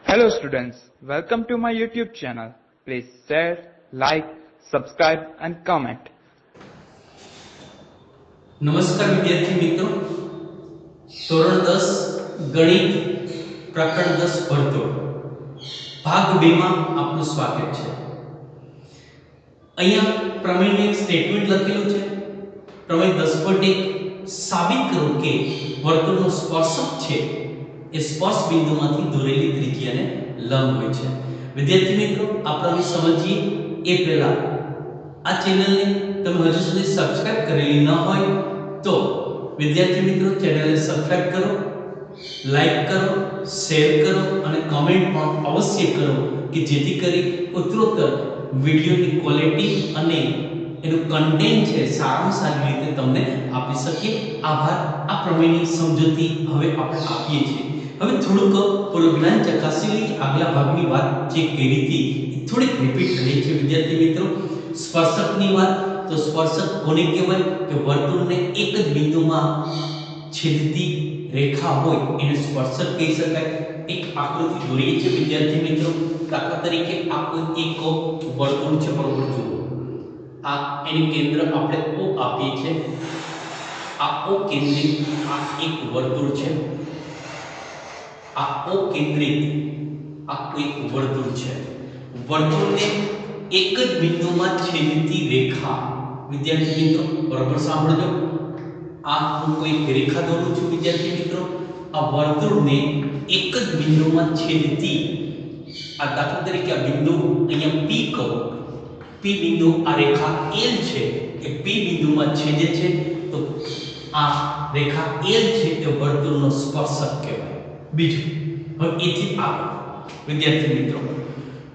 Hello students, welcome to my YouTube channel. Please share, like, subscribe and comment. નમસ્કાર વિદ્યાર્થી મિત્રો, ધોરણ 10 ગણિત પ્રકરણ 10 વર્તુળ ભાગ 2 માં આપનું સ્વાગત છે। અહીંયા પ્રમેયનું એક સ્ટેટમેન્ટ લખેલું છે। પ્રમેય 10.1 સાબિત કરો કે વર્તુળનો સ્પર્શક છે એ સ્પર્શ બિંદુમાંથી દોરેલી ત્રિજ્યાને લંબ હોય છે। વિદ્યાર્થી મિત્રો, આ પ્રમેય સમજીએ એ પહેલા આ ચેનલને તમે હજુ સુધી સબસ્ક્રાઇબ કરેલી ન હોય તો વિદ્યાર્થી મિત્રો ચેનલને સબસ્ક્રાઇબ કરો, લાઈક કરો, શેર કરો અને કમેન્ટ પણ અવશ્ય કરો કે જેથી કરી ઉત્તરોત્તર વિડિયોની ક્વોલિટી અને એનું કન્ટેન્ટ છે સારામાં સારી રીતે તમને આપી શકીએ। આભાર। આ પ્રમેયની સમજૂતી હવે આપણે આપીએ છીએ। હવે થોડુંક પૂર્વ જ્ઞાન ચકાસી લઈએ। આગલા ભાગની વાત જે કરી હતી એ થોડીક રિપીટ કરી છે વિદ્યાર્થી મિત્રો। સ્પર્શકની વાત તો સ્પર્શક કોને કહેવાય કે વર્તુળને એક જ બિંદુમાં છેદતી રેખા હોય એને સ્પર્શક કહી શકાય। એક આકૃતિ દોરીએ છે વિદ્યાર્થી મિત્રો। દાખલા તરીકે આ કોઈ એક વર્તુળ છે, બરોબર? જુઓ, આ એનું કેન્દ્ર આપણે O આપીએ છીએ। આ O કેન્દ્રિત આ એક વર્તુળ છે। આ O કેન્દ્રિત આ કોઈ વર્તુળ છે। વર્તુળને એક જ બિંદુમાં છેદતી રેખા, વિદ્યાર્થી મિત્રો બરાબર સાંભળજો, આ હું કોઈ રેખા દોરું છું વિદ્યાર્થી મિત્રો। આ વર્તુળને એક જ બિંદુમાં છેદતી, આ દાખલા તરીકે આ બિંદુ અહીંયા P કહો, P બિંદુ આ રેખા L છે એ P બિંદુમાં છેદે છે તો આ રેખા L છે એ વર્તુળનો સ્પર્શક કહેવાય। બીજું, હવે એથી આગળ વિદ્યાર્થી મિત્રો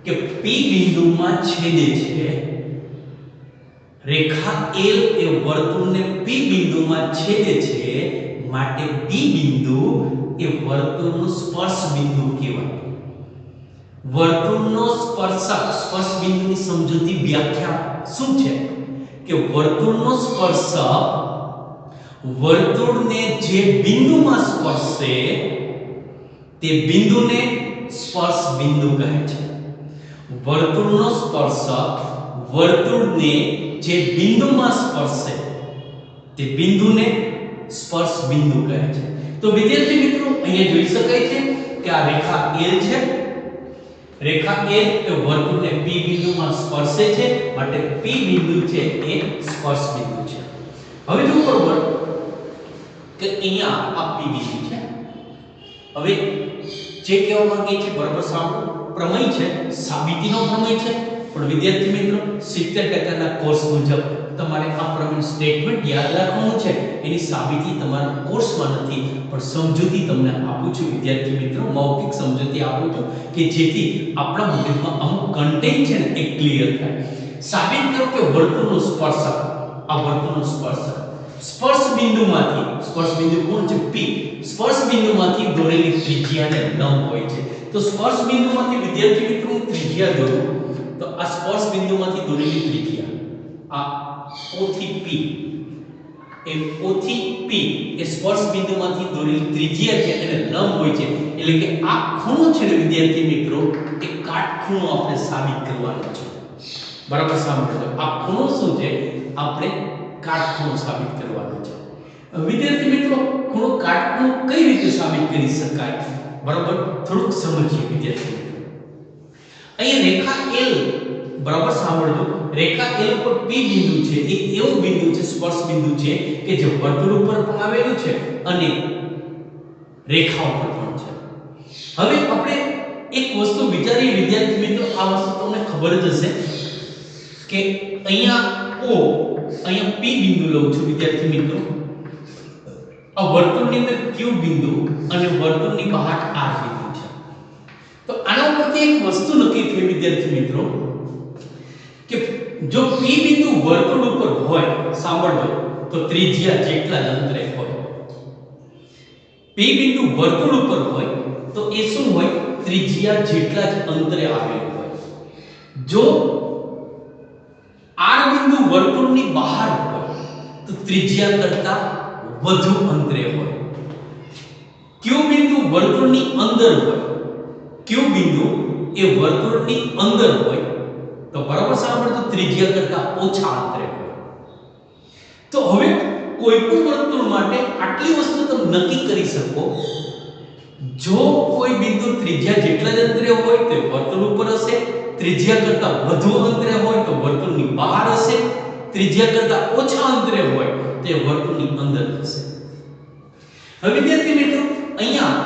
કે P બિંદુમાં છેદે છે રેખા L એ વર્તુળને P બિંદુમાં છેદે છે માટે P બિંદુ એ વર્તુળનું સ્પર્શ બિંદુ કહેવાય। વર્તુળનો સ્પર્શક, સ્પર્શ બિંદુની સમજૂતી વ્યાખ્યા શું છે કે વર્તુળનો સ્પર્શક વર્તુળને જે બિંદુમાં સ્પર્શે તે બિંદુને સ્પર્શ બિંદુ કહે છે। વર્તુળનો સ્પર્શક વર્તુળને જે બિંદુમાં સ્પર્શે તે બિંદુને સ્પર્શ બિંદુ કહે છે। તો વિદ્યાર્થી મિત્રો અહીંયા જોઈ શકાય છે કે આ રેખા L છે। રેખા L એ વર્તુળને P બિંદુમાં સ્પર્શે છે માટે P બિંદુ છે એ સ્પર્શ બિંદુ છે। હવે જો બરોબર કે અહીંયા આ P બિંદુ છે। હવે જે કહેવા માંગે છે બરાબર સાંભળો, પ્રમેય છે, સાબિતીનો પ્રમેય છે, પણ વિદ્યાર્થી મિત્રો 70% ના કોર્સ મુજબ તમારે આ પ્રમેય સ્ટેટમેન્ટ યાદ રાખવાનું છે। એની સાબિતી તમારા કોર્સમાં નથી, પણ સમજૂતી તમને આપું છું વિદ્યાર્થી મિત્રો, મૌખિક સમજૂતી આપું છું કે જેથી આપણા મગજમાં અમુક કન્ટેન્ટ છે ને એ ક્લિયર થાય। સાબિત કરો કે વર્તુળનો સ્પર્શક, આ વર્તુળનો સ્પર્શક સ્પર્શ બિંદુમાંથી, સ્પર્શ બિંદુ કોણ છે? P, સ્પર્શ બિંદુમાંથી દોરેલી ત્રિજ્યાને લંબ હોય છે। તો સ્પર્શ બિંદુમાંથી વિદ્યાર્થી મિત્રો ત્રિજ્યા દોરો તો આ સ્પર્શ બિંદુમાંથી દોરેલી ત્રિજ્યા આ O થી P, એ O થી P એ સ્પર્શ બિંદુમાંથી દોરેલી ત્રિજ્યા છે એને લંબ હોય છે। એટલે કે આ ખૂણો છે ને વિદ્યાર્થી મિત્રો એ કાટખૂણો આપણે સાબિત કરવાનો છે। બરાબર સાંભળજો, આ ખૂણો શું છે? આપણે કાટખૂણો સાબિત કરવાનો છે। વિદ્યાર્થી મિત્રો ખૂણો કાટખૂણો કઈ રીતે સાબિત કરી શકાય? બરાબર થોડુંક સમજીએ વિદ્યાર્થી મિત્રો। અહીં રેખા L, બરાબર સાંભળજો, રેખા L પર P બિંદુ છે એ એવું બિંદુ છે, સ્પર્શ બિંદુ છે કે જે વર્તુળ ઉપર પણ આવેલું છે અને રેખા ઉપર પણ છે। હવે આપણે એક વસ્તુ વિચારીએ વિદ્યાર્થી મિત્રો, આ વસ્તુ તમને ખબર જ હશે કે અહીંયા O, અહીંયા P બિંદુ લઉં છું વિદ્યાર્થી મિત્રો, આ વર્તુળની અંદર Q બિંદુ અને વર્તુળની બહાર R બિંદુ છે। તો આના ઉપરથી એક વસ્તુ નક્કી થઈ વિદ્યાર્થી મિત્રો કે જો P બિંદુ વર્તુળ ઉપર હોય, સાંભળજો, તો ત્રિજ્યા જેટલા જ અંતરે હોય। P બિંદુ વર્તુળ ઉપર હોય તો એ શું હોય? ત્રિજ્યા જેટલા જ અંતરે આવેલું હોય। જો R બિંદુ વર્તુળની બહાર હોય તો ત્રિજ્યા કરતા વધુ અંતરે હોય। Q બિંદુ વર્તુળની અંદર હોય Q બિંદુ એ વર્તુળની અંદર હોય તો બરાબર સાંભળો ત્રિજ્યા કરતા ઓછા અંતરે હોય. તો હવે કોઈ પણ વર્તુળ માટે આટલી વસ્તુ તમે નક્કી કરી શકો. જો કોઈ બિંદુ ત્રિજ્યા જેટલા જ અંતરે હોય તો વર્તુળ ઉપર હશે, ત્રિજ્યા કરતા વધુ અંતરે હોય તો વર્તુળની બહાર હશે, ત્રિજ્યા કરતા ઓછા અંતરે હોય તો વર્તુળની અંદર હશે. હવે વિદ્યાર્થી મિત્રો અહીંયા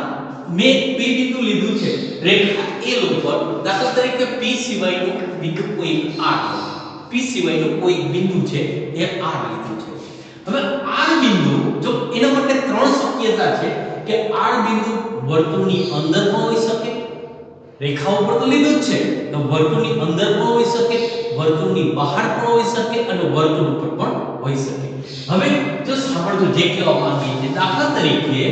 મેં P બિંદુ લીધું છે રેખા L ઉપર. દાખલા તરીકે P સિવાયનું બિંદુ કોઈ R, P સિવાયનું કોઈ બિંદુ છે એ R લીધું છે. હવે R બિંદુ જો એના માટે ત્રણ શક્યતા છે કે R બિંદુ વર્તુળની અંદર પણ હોઈ શકે, રેખા ઉપર તો લીધું જ છે તો વર્તુળની અંદર પણ હોઈ શકે, વર્તુળની બહાર પણ હોઈ શકે અને વર્તુળ ઉપર પણ હોઈ શકે. હવે જો સાંભળજો જે કહેવા માંગીએ છીએ, દાખલા તરીકે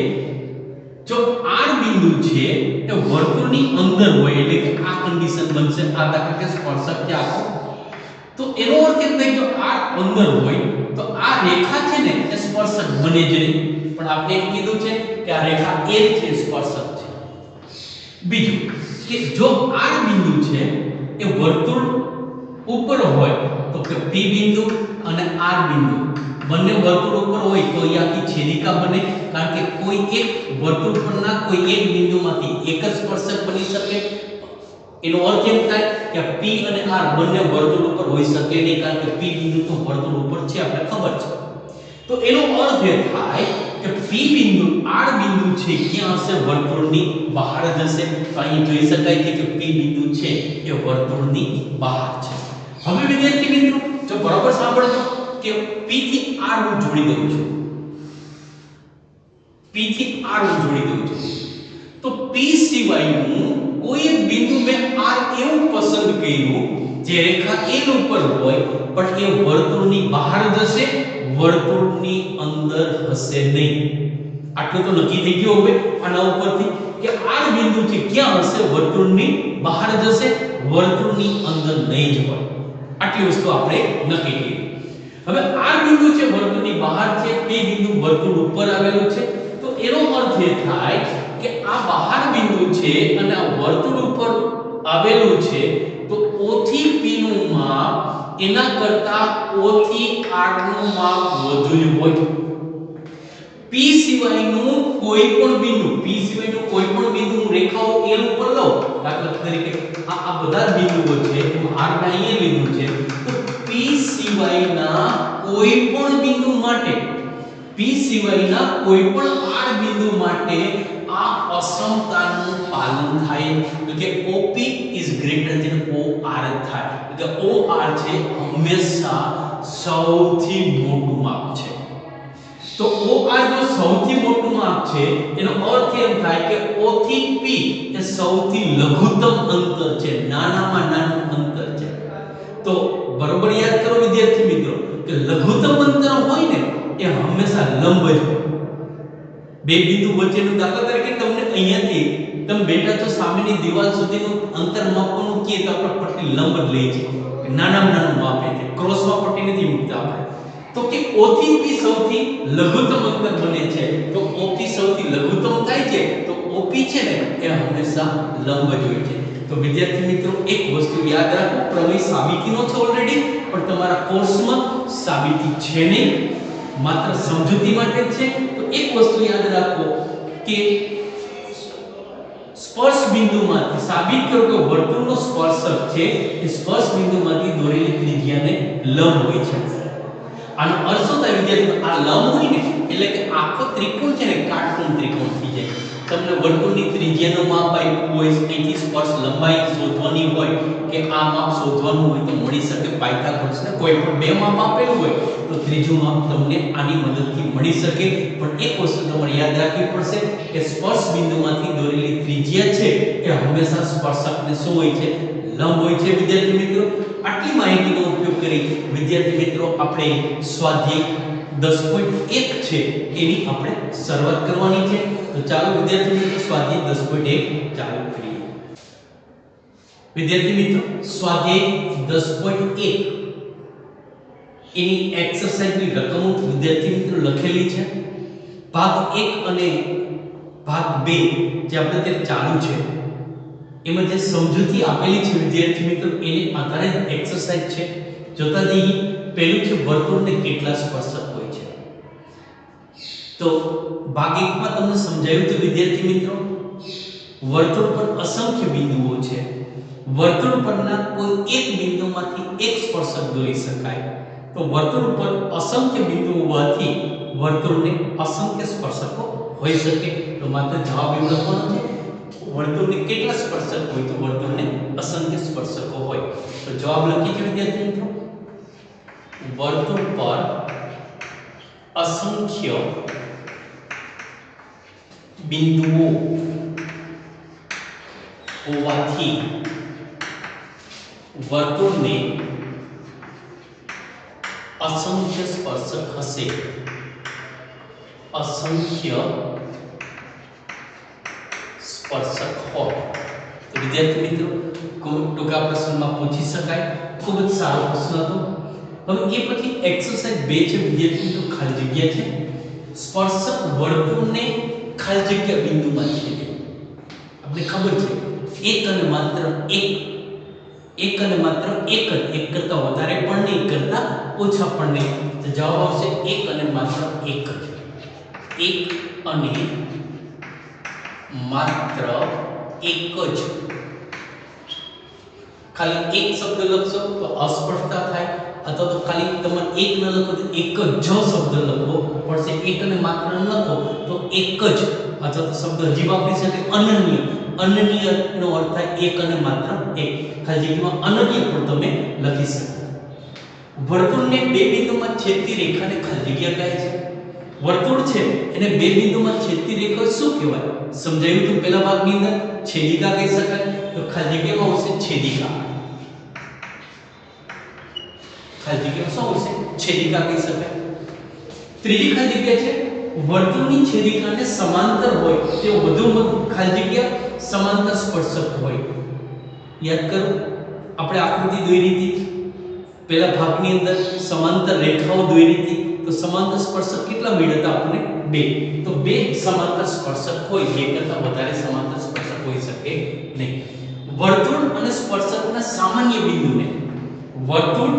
જો R બિંદુ છે એ વર્તુળની અંદર હોય એટલે કે આ કન્ડિશન બનશે. આ દાખલા કે સ્પર્શક છે આખો, તો એનો અર્થ એમ થાય જો R અંદર હોય તો આ રેખા છે ને એ સ્પર્શક બને જ નહીં. પણ આપણે એમ કીધું છે કે આ રેખા L છે સ્પર્શક છે. બીજું કે જો R બિંદુ છે એ વર્તુળ ઉપર હોય તો કે P બિંદુ અને R બિંદુ બંને વર્તુળ ઉપર હોય તો એ આખી છેદિકા બને. કારણ કે કોઈ એક વર્તુળ પરના કોઈ એક બિંદુમાંથી એક જ સ્પર્શક બની શકે. એનો અર્થ એમ થાય કે P અને R બંને વર્તુળ ઉપર હોઈ શકે નહીં, કારણ કે P બિંદુ તો વર્તુળ ઉપર છે આપણે ખબર છે. તો એનો અર્થ એ થાય કે P બિંદુ R બિંદુ છે ક્યાં હશે? વર્તુળની બહાર જ હશે. તો અહીં જોઈ શકાય છે કે P બિંદુ છે એ વર્તુળની બહાર છે. હવે વિદ્યાર્થી મિત્રો જો બરાબર સાંભળજો કે P થી R હું જોડી દઉં છું, P થી R હું જોડી દઉં છું તો P સિવાયનું કોઈ એક બિંદુ મેં R એવું પસંદ કર્યું જે રેખા L ઉપર હોય પણ એ વર્તુળની બહાર જશે, વર્તુળની અંદર હશે નહીં. આટલું તો નક્કી થઈ ગયું હવે આના ઉપરથી કે R બિંદુ છે ક્યાં હશે? વર્તુળની બહાર જશે, વર્તુળની અંદર નહીં જ હોય. આટલી વસ્તુ આપણે નક્કી કરી. હવે R બિંદુ છે વર્તુળની બહાર છે, P બિંદુ વર્તુળ ઉપર આવેલું છે. તો એનો અર્થ એ થાય કે આ બહાર બિંદુ છે અને આ વર્તુળ ઉપર આવેલું છે તો O થી P નું માપ એના કરતા O થી R નું માપ વધુ જ હોય. P સિવાયનું કોઈ પણ બિંદુ, P સિવાયનું કોઈ પણ બિંદુ હું રેખાઓ L ઉપર લઉં, દાખલા તરીકે આ બધા બિંદુઓ છે હું R ને અહીંયા લીધું છે તો P સિવાયના કોઈ પણ બિંદુ માટે, P સિવાયના કોઈ પણ R બિંદુ માટે આ અસમતાનું પાલન થાય એટલે કે OP is greater than OR થાય. એટલે OR છે હંમેશા સૌથી મોટું માપ છે. તો OR જો સૌથી મોટું માપ છે એનો અર્થ એમ થાય કે O થી P એ સૌથી લઘુત્તમ અંતર છે, નાનામાં નાનું અંતર છે. તો બરોબર યાદ કરો વિદ્યાર્થી મિત્રો કે લઘુત્તમ અંતર હોય ને એ હંમેશા લંબ જ હોય. બે બિંદુ વચ્ચેનું દાખલા તરીકે તમને અહીંયાથી તમે બેઠા છો સામેની દીવાલ સુધીનું અંતર માપવાનું કીએ તો આપણે પટ્ટી લંબ જ લઈએ છીએ, નાનામાં નાનું માપે છે, ક્રોસમાં પટ્ટી નથી મૂકતા આપણે. તો કે O થી P સૌથી લઘુત્તમ અંતર બને છે તો OP સૌથી લઘુત્તમ થાય છે તો OP છે ને એ હંમેશા લંબ જ હોય છે. તો વિદ્યાર્થી મિત્રો એક વસ્તુ યાદ રાખો, પ્રમેય સાબિતીનો છે ઓલરેડી પણ તમારા કોર્સમાં સાબિતી છે નહીં, માત્ર સમજૂતી માટે છે. તો એક વસ્તુ યાદ રાખો કે સ્પર્શ બિંદુમાંથી સાબિત કરો કે વર્તુળનો સ્પર્શક છે એ સ્પર્શ બિંદુમાંથી દોરેલી ત્રિજ્યાને લંબ હોય છે. આનો અર્થ શું થાય વિદ્યાર્થીઓ? આ લંબ હોય ને એટલે કે આખો ત્રિકોણ છે ને કાટકોણ ત્રિકોણ થઈ જાય. તમને વર્તુળની ત્રિજ્યાનું માપ આપ્યું હોય, અહીંથી સ્પર્શ લંબાઈ શોધવાની હોય કે આ માપ શોધવાનું હોય તો મળી શકે પાયથાગોરસને કોઈ પણ બે માપ આપેલું હોય તો ત્રીજું માપ તમને આની મદદથી મળી શકે. પણ એક વસ્તુ તમારે યાદ રાખવી પડશે કે સ્પર્શ બિંદુમાંથી દોરેલી ત્રિજ્યા છે એ હંમેશા સ્પર્શકને શું હોય છે? લંબ હોય છે. વિદ્યાર્થી મિત્રો આટલી માહિતીનો ઉપયોગ કરી વિદ્યાર્થી મિત્રો આપણે સ્વાધ્યાય 10.1 છે એની આપણે શરૂઆત કરવાની છે. તો ચાલો વિદ્યાર્થી મિત્રો સ્વાધ્યાય 10.1 ચાલુ કરીએ. વિદ્યાર્થી મિત્રો સ્વાધ્યાય 10.1 એની એક્સરસાઇઝની રકમો વિદ્યાર્થી મિત્રો લખેલી છે. ભાગ 1 અને ભાગ 2 જે આપણે અત્યારે ચાલુ છે એમાં જે સમજૂતી આપેલી છે વિદ્યાર્થી મિત્રો એને આધારે એક્સરસાઇઝ છે. જોતા જઈએ. પહેલું છે વર્તુળને કેટલા સ્પર્શક હોય છે. તો ભાગ 1 માં તમને સમજાયું હતું વિદ્યાર્થી મિત્રો, વર્તુળ પર અસંખ્ય બિંદુઓ છે. વર્તુળ પરના કોઈ એક બિંદુમાંથી એક સ્પર્શક દોરી શકાય. તો વર્તુળ પર અસંખ્ય બિંદુઓ હોવાથી વર્તુળને અસંખ્ય સ્પર્શકો હોઈ શકે. તો માત્ર જવાબ એવો લખવાનો છે, વર્તુળને કેટલા સ્પર્શક હોય તો વર્તુળને અસંખ્ય સ્પર્શકો હોય. તો જવાબ લખીએ છીએ વિદ્યાર્થી મિત્રો, વર્તુળ પર અસંખ્ય બિંદુઓ હોવાથી વર્તુળને અસંખ્ય સ્પર્શક હશે. અસંખ્ય સ્પર્શક હોય. તો વિદ્યાર્થી મિત્રો ટૂંકા પ્રશ્નમાં પૂછી શકાય. ખૂબ જ સારો પ્રશ્ન હતો. હવે એ પછી એક્સરસાઇઝ 2 છે વિદ્યાર્થી મિત્રો, ખાલી જગ્યા છે. સ્પર્શક વર્તુળને ખાલી જગ્યા બિંદુમાં છેદે. આપણે ખબર છે એક અને માત્ર એક જ, એક કરતા વધારે પણ નહીં, કરતા ઓછા પણ નહીં. તો જવાબ આવશે એક અને માત્ર એક જ. એક અને માત્ર એક જ. ખાલી એક શબ્દ લખશો તો અસ્પષ્ટતા થાય, અથવા તો ખાલી તમે એક ન લખો તો એક જ શબ્દ લખવો પડશે. એક અને માત્ર ન લખો તો એક જ, અથવા તો શબ્દ હજી વાપરી શકે અનન્ય. અનન્ય નો અર્થ થાય એક અને માત્ર એક. ખાલી જગ્યામાં અનન્ય પણ તમે લખી શકો. વર્તુળને બે બિંદુમાં છેદતી રેખાને ખાલી જગ્યા કહે છે. વર્તુળ છે એને બે બિંદુમાં છેદતી રેખા શું કહેવાય? સમજાયું તો પહેલા ભાગની અંદર છેદિકા કહી શકાય. તો ખાલી જગ્યામાં આવશે છેદિકા. ખાલી જગ્યામાં શું આવશે? છેદિકા કહી શકાય. ત્રીજી ખાલી જગ્યા છે વર્તુળની છેદિકાને સમાંતર હોય તે વધુમાં ખાલી જગ્યા સમાંતર સ્પર્શક હોય. યાદ કરો, આપણે આકૃતિ દોરી હતી પહેલા ભાગની અંદર, સમાંતર રેખાઓ દોરી હતી. તો સમાંતર સ્પર્શક કેટલા મળ્યા હતા આપણે? 2. તો 2 સમાંતર સ્પર્શક હોય, 2 કરતા વધારે સમાંતર સ્પર્શક હોઈ શકે નહીં. વર્તુળ અને સ્પર્શકના સામાન્ય બિંદુને, વર્તુળ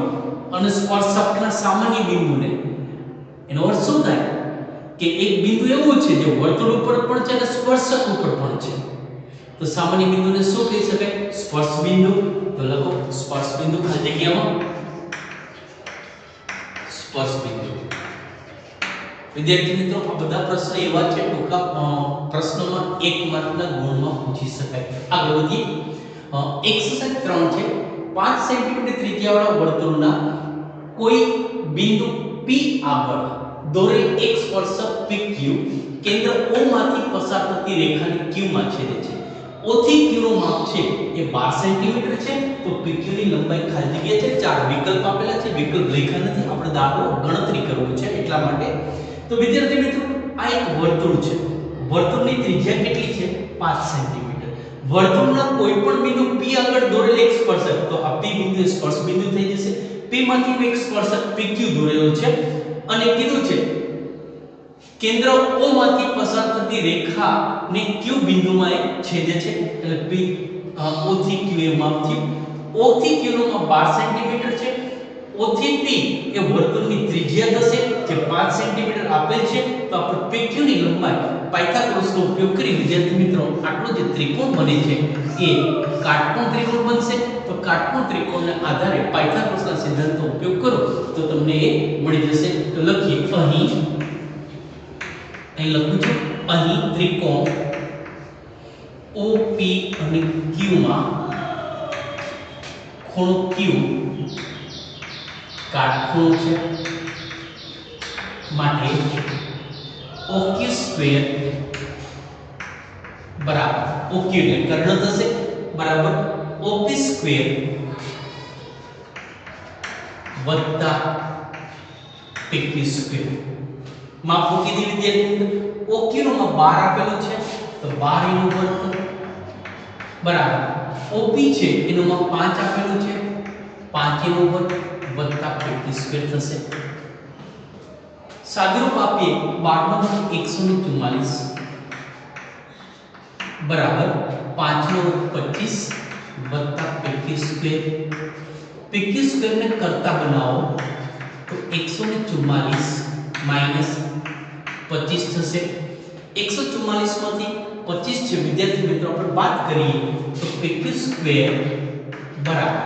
અને સ્પર્શકના સામાન્ય બિંદુને, એનો અર્થ શું થાય કે એક બિંદુ એવું છે જે વર્તુળ ઉપર પણ છે અને સ્પર્શક ઉપર પણ છે. તો સામાન્ય બિંદુને શું કહી શકાય? સ્પર્શ બિંદુ. તો લખો સ્પર્શ બિંદુ ખાલી જગ્યામાં સ્પર્શ બિંદુ. વિદ્યાર્થી મિત્રો આ બધા પ્રશ્નો એવા છે ટૂંકા પ્રશ્નોમાં 1 માર્કના ગુણમાં પૂછી શકાય. આગળ વધીએ. એક્સરસાઇઝ 3 છે. 5 સેન્ટીમીટર ત્રિજ્યાવાળા વર્તુળના કોઈ બિંદુ P આગળ દોરેલ એક સ્પર્શક PQ કેન્દ્ર O માંથી પસાર થતી રેખાને Q માં છેદે છે. O થી Q નું માપ છે એ 12 સેન્ટીમીટર છે. તો PQ ની લંબાઈ ખાલી જગ્યા છે 4 વિકલ્પ આપેલા છે. વિકલ્પ લખ્યા નથી, આપણે દાખલો ગણતરી કરવું છે એટલા માટે. તો વિદ્યાર્થી મિત્રો આ એક વર્તુળ છે. વર્તુળની ત્રિજ્યા કેટલી છે? 5 સેન્ટીમીટર. વર્તુળના કોઈ પણ બિંદુ P આગળ દોરેલ એક સ્પર્શક, તો આ P બિંદુ સ્પર્શ બિંદુ થઈ જશે. P માંથી એક સ્પર્શક PQ દોરેલો છે અને કીધું છે કેન્દ્ર O માંથી પસાર થતી રેખાને Q બિંદુમાં છેદે છે. એટલે P O થી Q એ માપ થયું. O થી Q નું માપ 12 સેન્ટીમીટર છે. O થી P એ વર્તુળની ત્રિજ્યા થશે જે 5 સેન્ટીમીટર આપેલ છે. તો આપણે PQ ની લંબાઈ પાયથાગોરસનો ઉપયોગ કરી વિદ્યાર્થી મિત્રો આટલો જે ત્રિકોણ બને છે એ કાટકોણ ત્રિકોણ બનશે. તો કાટકોણ ત્રિકોણના આધારે પાયથાગોરસના સિદ્ધાંતનો ઉપયોગ કરો તો તમને એ મળી જશે. તો લખીએ અહીં લખું છું, અહીં ત્રિકોણ OP અને Q માં ખૂણો Q કાટખૂણો છે. માટે OQ સ્ક્વેર બરાબર OQ એટલે કર્ણ થશે બરાબર OP સ્ક્વેર વત્તા PQ સ્ક્વેર. માપ મૂકી દી વિદ્યાર્થી. OQ નું માપ 12 આપેલું છે તો 12 એનું વર્ગ બરાબર OP છે એનું માપ 5 આપેલું છે 5 એનું વર્ગ વત્તા PQ સ્ક્વેર થશે. સાદુરૂપ આપીએ 12 નો 144 બરાબર 5 નો 525 વત્તા PQ સ્ક્વેર, PQ સ્ક્વેર ને કરતા બનાવો તો 144 માઈનસ 25 થશે। 144 માંથી 25 છે વિદ્યાર્થી મિત્રો આપણે બાદ કરીએ તો PQ સ્ક્વેર બરાબર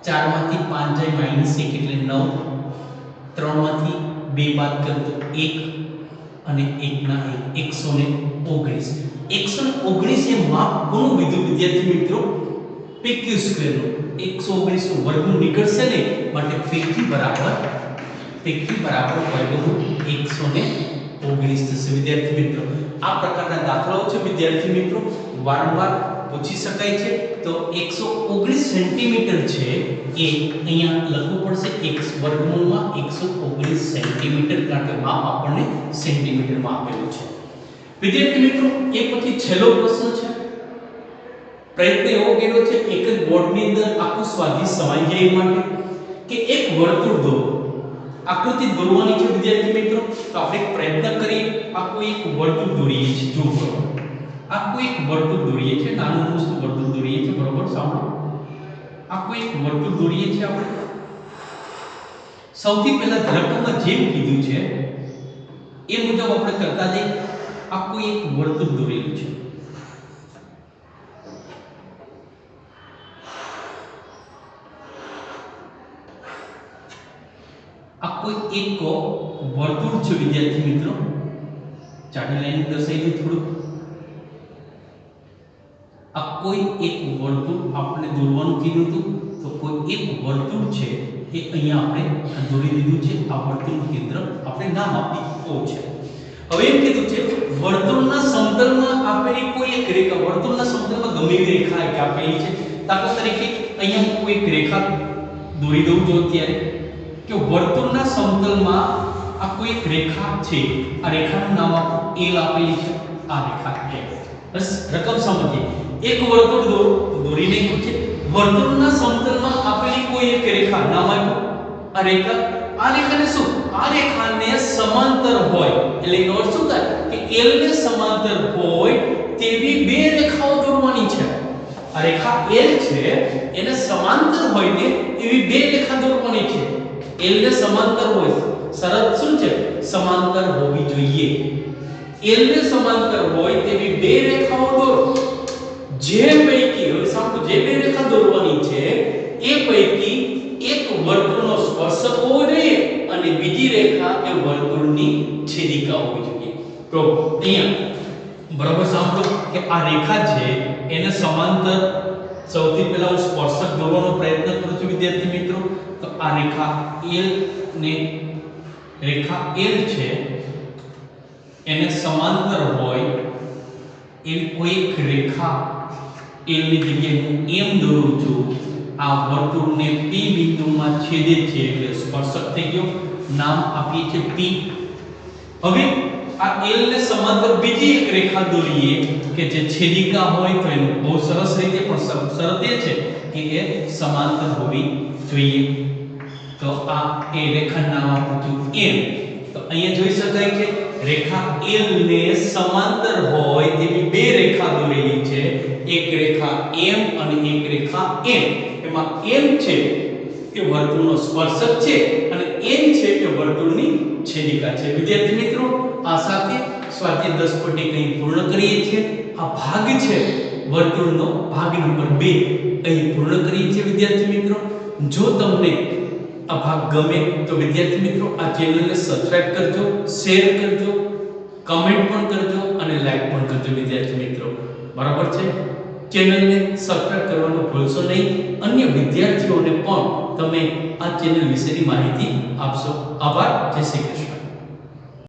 4 માંથી 5 જાય માઈનસ 1 એટલે 9, 3 માંથી 2 બાદ કરો તો 1 અને 1 ના 119। 119 એ માપ કોનું લીધું વિદ્યાર્થી મિત્રો? PQ સ્ક્વેર નું। 119 નું વર્ગમૂળ નીકળશે ને માટે PQ બરાબર વર્ગમૂળ 119 થશે વિદ્યાર્થી મિત્રો। આ પ્રકારના દાખલાઓ છે વિદ્યાર્થી મિત્રો વારંવાર પૂછી શકાય છે। તો 119 સેન્ટીમીટર છે એ અહીંયા લખવું પડશે x વર્ગમૂળમાં 119 સેન્ટીમીટર, કારણ કે માપ આપણને સેન્ટીમીટરમાં આપેલું છે વિદ્યાર્થી મિત્રો। એ પછી છેલ્લો પ્રશ્ન છે, પ્રયત્ન એવો કર્યો છે એક જ બોર્ડની અંદર આખું સ્વાધ્યાય સમાઈ જાય એ માટે કે એક વર્તુળ દોરો, આકૃતિ દોરવાની છે વિદ્યાર્થી મિત્રો। તો આપણે પ્રયત્ન કરીએ, આખું એક વર્તુળ દોરીએ છીએ। જો આખું એક વર્તુળ દોરીએ છીએ, નાનું મોટું વર્તુળ દોરીએ છીએ, બરોબર? સાંભળો, આખું એક વર્તુળ દોરીએ છીએ આપણે। સૌથી પહેલા ધરકમાં જેમ કીધું છે એ મુજબ આપણે કરતા જઈએ। આખું એક વર્તુળ દોરેલું છે, આખું એક વર્તુળ છે વિદ્યાર્થી મિત્રો। જાડી લાઈન દર્શાવી દે થોડું। આ કોઈ એક વર્તુળ આપણે દોરવાનું કીધું હતું, તો કોઈ એક વર્તુળ છે એ અહીંયા આપણે દોરી દીધું છે। આ વર્તુળનું કેન્દ્ર આપણે નામ આપ્યું O છે। હવે એમ કીધું છે વર્તુળના સમતલમાં આપેલી કોઈ એક રેખા, વર્તુળના સમતલમાં ગમે એવી રેખા એક આપેલી છે। દાખલા તરીકે અહીંયા હું કોઈ એક રેખા દોરી દઉં છું અત્યારે કે વર્તુળના સમતલમાં આ કોઈ એક રેખા છે, આ રેખાનું નામ L આપેલી છે। આ રેખા L, બસ રકમ સમજીએ। એક વર્તુળ દોરી નાખ્યું છે, વર્તુળના સમતલમાં આપેલી કોઈ એક રેખા નામ આપ્યું આ રેખા। આ રેખાને શું, આ રેખાને સમાંતર હોય એટલે એનો અર્થ શું થાય કે L ને સમાંતર હોય તેવી બે રેખાઓ દોરવાની છે। આ રેખા L છે એને સમાંતર હોય ને એવી બે રેખા દોરવાની છે। L ને સમાંતર હોય, શરત શું છે? સમાંતર હોવી જોઈએ। L ને સમાંતર હોય તેવી બે રેખાઓ દોરો। જે પૈકી, હવે સાંભળો, જે બે રેખા દોરવાની છે એ પૈકી એક વર્તુળનો સ્પર્શક હોવો જોઈએ અને બીજી રેખા એ વર્તુળની છેદિકા હોવી જોઈએ। તો અહીંયા બરાબર સાંભળો કે આ રેખા છે એને સમાંતર, સૌથી પહેલા હું સ્પર્શક દોરવાનો પ્રયત્ન કરું છું વિદ્યાર્થી મિત્રો। તો આ રેખા L ને રેખા L છે એને સમાંતર હોય એવી કોઈ એક રેખા L ની જગ્યાએ હું M દોરું છું। આ વર્તુળને P બિંદુમાં છેદે છે એટલે સ્પર્શક થઈ ગયો, નામ આપીએ છીએ P। હવે આ L ને સમાંતર બીજી એક રેખા દોરીએ કે જે છેદિકા હોય તો એનું બહુ સરસ રીતે, પણ શરત એ છે કે એ સમાંતર હોવી જોઈએ। તો આ એ રેખાનું નામ આપું છું M। તો અહીંયા જોઈ શકાય કે રેખા L ને સમાંતર હોય તેવી બે રેખા દોરેલી છે, એક રેખા M અને એક રેખા N। એમાં M છે કે વર્તુળનો સ્પર્શક છે અને N છે કે વર્તુળની છેદિકા છે। વિદ્યાર્થી મિત્રો, આ સાથે સ્વાધ્યાય 10 પટ્ટી કંઈ પૂર્ણ કરીએ છીએ। આ ભાગ છે વર્તુળનો ભાગ નંબર 2 અહીં પૂર્ણ કરીએ છીએ વિદ્યાર્થી મિત્રો। જો તમને આ ભાગ ગમે તો વિદ્યાર્થી મિત્રો આ ચેનલને સબસ્ક્રાઇબ કરજો, શેર કરજો, કમેન્ટ પણ કરજો અને લાઈક પણ કરજો વિદ્યાર્થી મિત્રો, બરાબર છે? ચેનલને સબસ્ક્રાઇબ કરવાનું ભૂલશો નહીં। અન્ય વિદ્યાર્થીઓને પણ તમે આ ચેનલ વિશેની માહિતી આપશો। આભાર, જય શ્રી કૃષ્ણ।